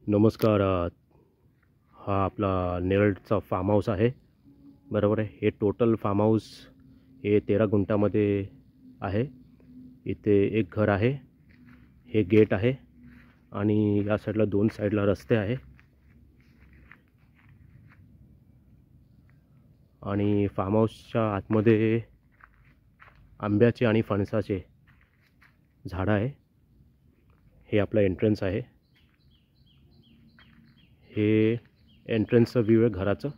नमस्कार. हा आपला नेरळचा फार्म हाऊस आहे, बरोबर आहे. हे टोटल फार्म हाऊस हे 13 गुंठामध्ये आहे. इथे एक घर आहे, हे गेट आहे आणि या साईडला 2 साईडला रस्ते आहे आणि फार्म हाऊसच्या आतमध्ये आंब्याचे आणि फणसाचे झाडं आहे. हे आपलं एंट्रन्स आहे. हे एंट्रन्सचं व्ह्यू आहे घराचं.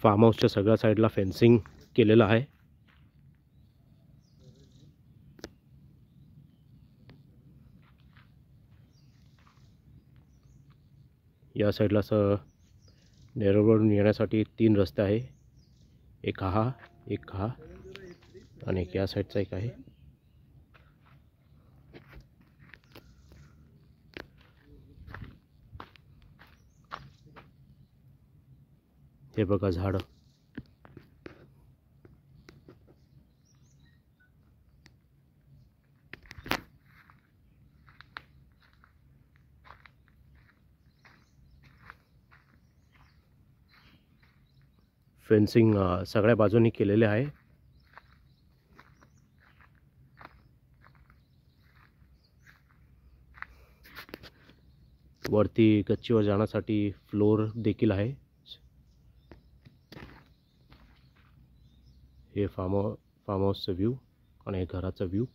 फार्म हाऊसच्या सगळ्या साईडला फेन्सिंग केलेलं आहे. या साईडला असं नेरळवरून येण्यासाठी 3 रस्ते आहे. एक हा आणि एक या साईडचा एक आहे. हे बघा झाडं. फेन्सिंग सगळ्या बाजूनी केलेले आहे. वरती गच्चीवर जाण्यासाठी फ्लोर देखील आहे. हे फार्म हाऊसचं व्ह्यू आणि घराचा व्ह्यू.